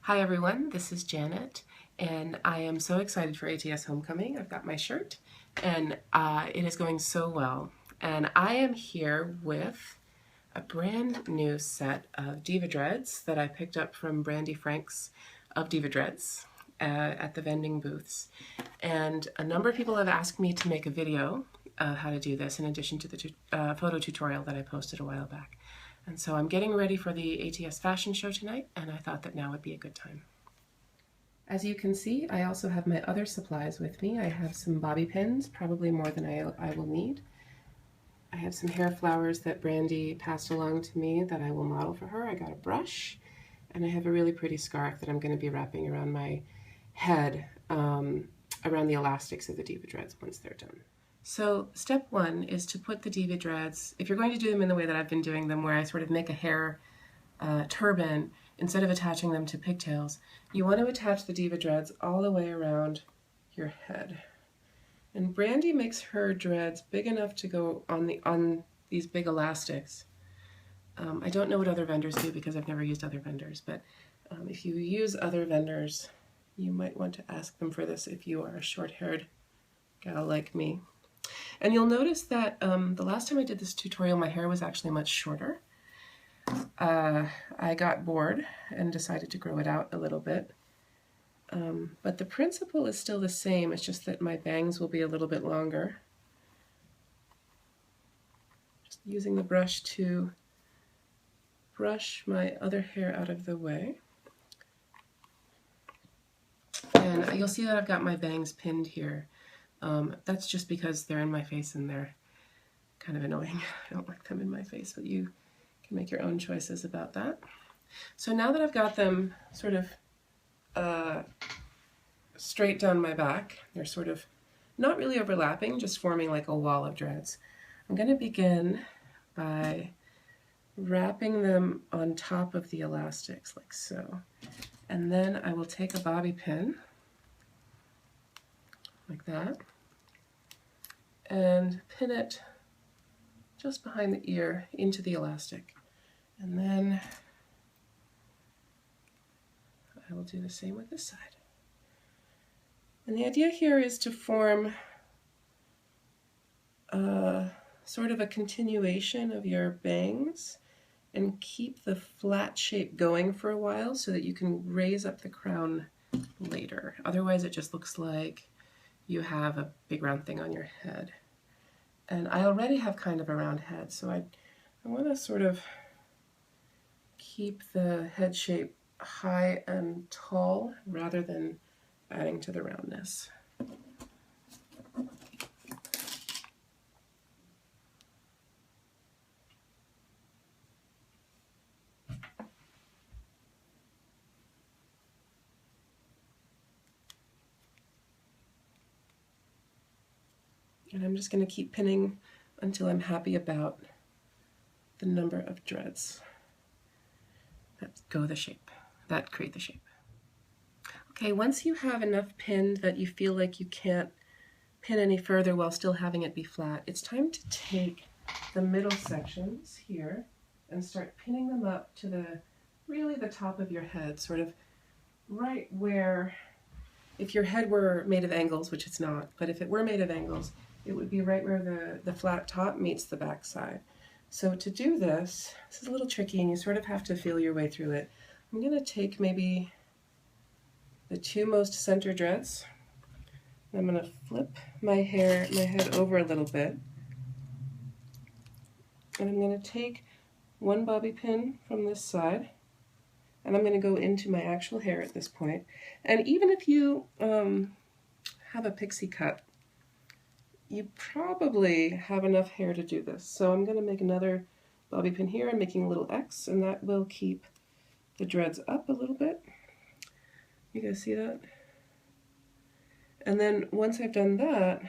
Hi everyone, this is Janet, and I am so excited for ATS Homecoming. I've got my shirt, and it is going so well. And I am here with a brand new set of Diva Dreads that I picked up from Brandy Franks of Diva Dreads at the vending booths. And a number of people have asked me to make a video of how to do this in addition to the photo tutorial that I posted a while back. And so I'm getting ready for the ATS fashion show tonight, and I thought that now would be a good time. As you can see, I also have my other supplies with me. I have some bobby pins, probably more than I will need. I have some hair flowers that Brandy passed along to me that I will model for her. I got a brush, and I have a really pretty scarf that I'm going to be wrapping around my head, around the elastics of the Diva Dreads once they're done. So step one is to put the Diva Dreads, if you're going to do them in the way that I've been doing them, where I sort of make a hair turban, instead of attaching them to pigtails, you want to attach the Diva Dreads all the way around your head. And Brandy makes her dreads big enough to go on these big elastics. I don't know what other vendors do because I've never used other vendors, but if you use other vendors, you might want to ask them for this if you are a short-haired gal like me. And you'll notice that the last time I did this tutorial, my hair was actually much shorter. I got bored and decided to grow it out a little bit. But the principle is still the same, it's just that my bangs will be a little bit longer. Just using the brush to brush my other hair out of the way. And you'll see that I've got my bangs pinned here. That's just because they're in my face and they're kind of annoying. I don't like them in my face, but you can make your own choices about that. So now that I've got them sort of straight down my back, they're sort of not really overlapping, just forming like a wall of dreads. I'm going to begin by wrapping them on top of the elastics like so. And then I will take a bobby pin like that and pin it just behind the ear into the elastic. And then I will do the same with this side. And the idea here is to form sort of a continuation of your bangs and keep the flat shape going for a while so that you can raise up the crown later. Otherwise it just looks like you have a big round thing on your head. And I already have kind of a round head, so I want to sort of keep the head shape high and tall rather than adding to the roundness. And I'm just going to keep pinning until I'm happy about the number of dreads that go the shape, that create the shape. Okay, once you have enough pinned that you feel like you can't pin any further while still having it be flat, it's time to take the middle sections here and start pinning them up to really the top of your head, sort of right where, if your head were made of angles, which it's not, but if it were made of angles, it would be right where the flat top meets the back side. So to do this, this is a little tricky and you sort of have to feel your way through it. I'm going to take maybe the two most center dreads. I'm going to flip my head over a little bit. And I'm going to take one bobby pin from this side, and I'm going to go into my actual hair at this point. And even if you have a pixie cut, you probably have enough hair to do this. So I'm going to make another bobby pin here. I'm making a little X, and that will keep the dreads up a little bit. You guys see that? And then once I've done that,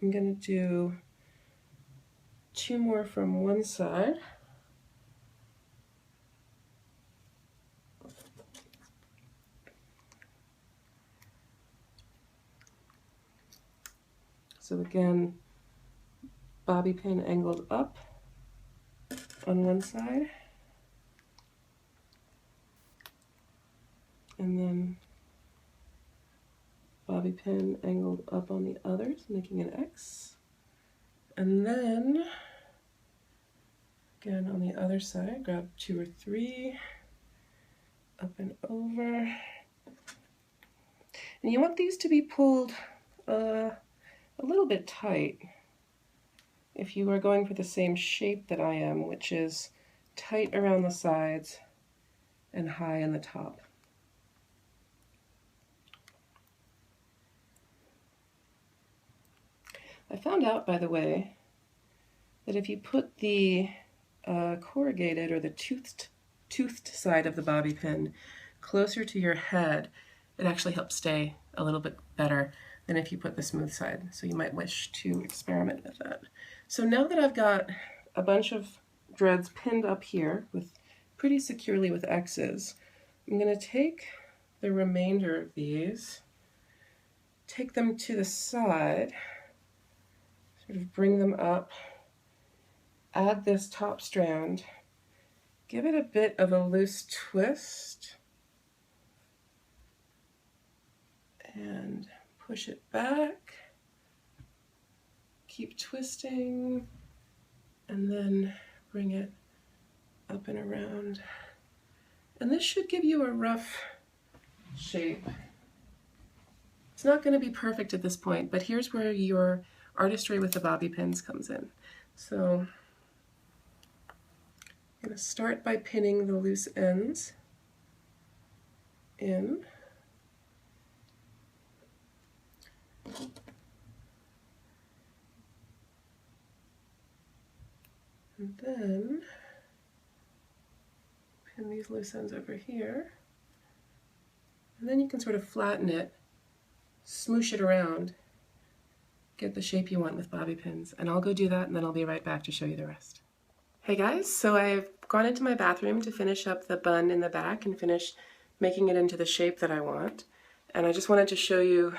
I'm going to do two more from one side. So again, bobby pin angled up on one side, and then bobby pin angled up on the others, making an X. And then, again on the other side, grab 2 or 3, up and over. And you want these to be pulled a little bit tight if you are going for the same shape that I am, which is tight around the sides and high in the top. I found out, by the way, that if you put the corrugated or the toothed side of the bobby pin closer to your head, it actually helps stay a little bit better than if you put the smooth side. So you might wish to experiment with that. So now that I've got a bunch of dreads pinned up here with pretty securely with X's, I'm going to take the remainder of these, take them to the side, sort of bring them up, add this top strand, give it a bit of a loose twist, and push it back, keep twisting, and then bring it up and around. And this should give you a rough shape. It's not going to be perfect at this point, but here's where your artistry with the bobby pins comes in. So I'm going to start by pinning the loose ends in. And then pin these loose ends over here. And then you can sort of flatten it, smoosh it around, get the shape you want with bobby pins. And I'll go do that, and then I'll be right back to show you the rest. Hey guys, so I've gone into my bathroom to finish up the bun in the back and finish making it into the shape that I want. And I just wanted to show you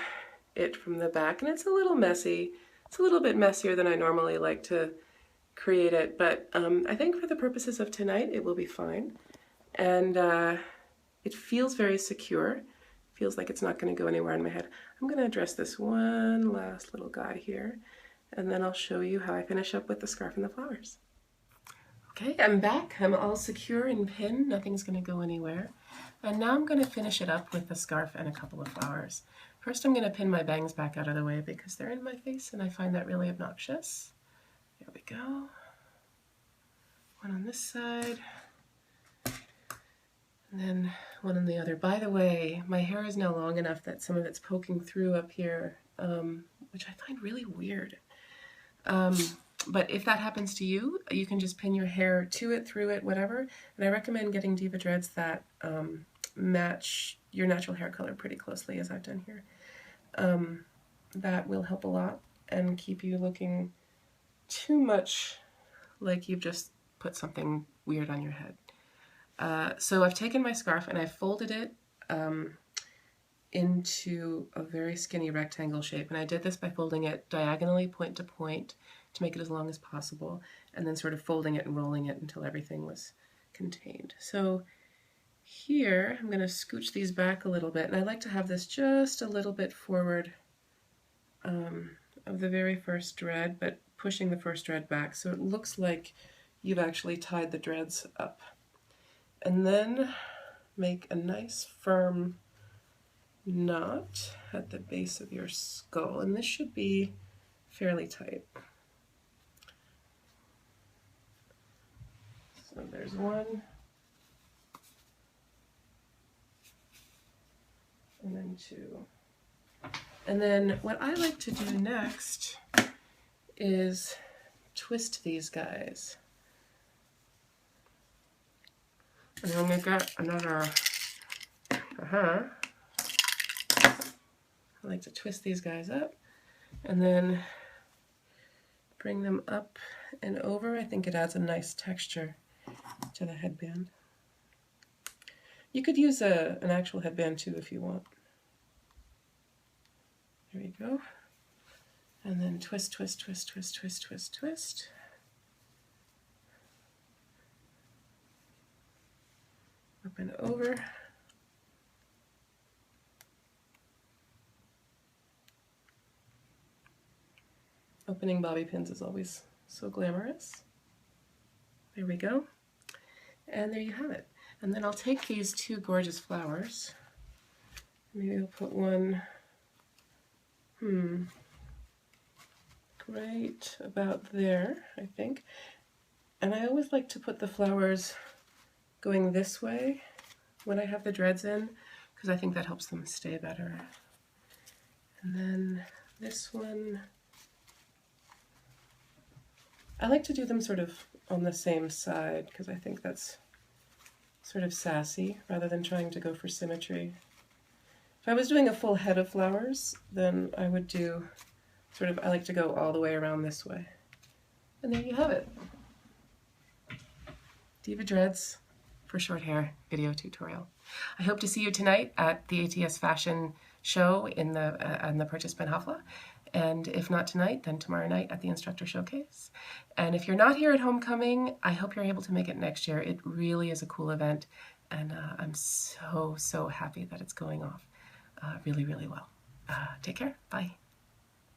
it from the back, and it's a little messy. It's a little bit messier than I normally like to create it, but I think for the purposes of tonight it will be fine. And it feels very secure. Feels like it's not going to go anywhere in my head. I'm going to address this one last little guy here, and then I'll show you how I finish up with the scarf and the flowers. Okay, I'm back. I'm all secure and pinned. Nothing's going to go anywhere. And now I'm going to finish it up with the scarf and a couple of flowers. First, I'm going to pin my bangs back out of the way because they're in my face and I find that really obnoxious. There we go. One on this side. And then one on the other. By the way, my hair is now long enough that some of it's poking through up here, which I find really weird. But if that happens to you, you can just pin your hair to it, through it, whatever. And I recommend getting Diva dreads that match your natural hair color pretty closely, as I've done here. That will help a lot and keep you looking too much like you've just put something weird on your head. So I've taken my scarf and I've folded it into a very skinny rectangle shape, and I did this by folding it diagonally, point to point, to make it as long as possible, and then sort of folding it and rolling it until everything was contained. So here I'm going to scooch these back a little bit, and I like to have this just a little bit forward of the very first dread, but pushing the first dread back so it looks like you've actually tied the dreads up. And then make a nice firm knot at the base of your skull, and this should be fairly tight. So there's one, and then two. And then what I like to do next is twist these guys. And I'm going to get another, I like to twist these guys up and then bring them up and over. I think it adds a nice texture to the headband. You could use an actual headband too if you want. There you go. And then twist, twist, twist, twist, twist, twist, twist. Up and over. Opening bobby pins is always so glamorous. There we go. And there you have it. And then I'll take these two gorgeous flowers. Maybe I'll put one, right about there, I think. And I always like to put the flowers going this way when I have the dreads in, because I think that helps them stay better. And then this one, I like to do them sort of on the same side, because I think that's sort of sassy, rather than trying to go for symmetry. If I was doing a full head of flowers, then I would do sort of, I like to go all the way around this way. And there you have it. Diva Dreads for short hair video tutorial. I hope to see you tonight at the ATS Fashion Show in the Participant Hafla. And if not tonight, then tomorrow night at the Instructor Showcase. And if you're not here at Homecoming, I hope you're able to make it next year. It really is a cool event, and I'm so happy that it's going off really, really well. Take care. Bye.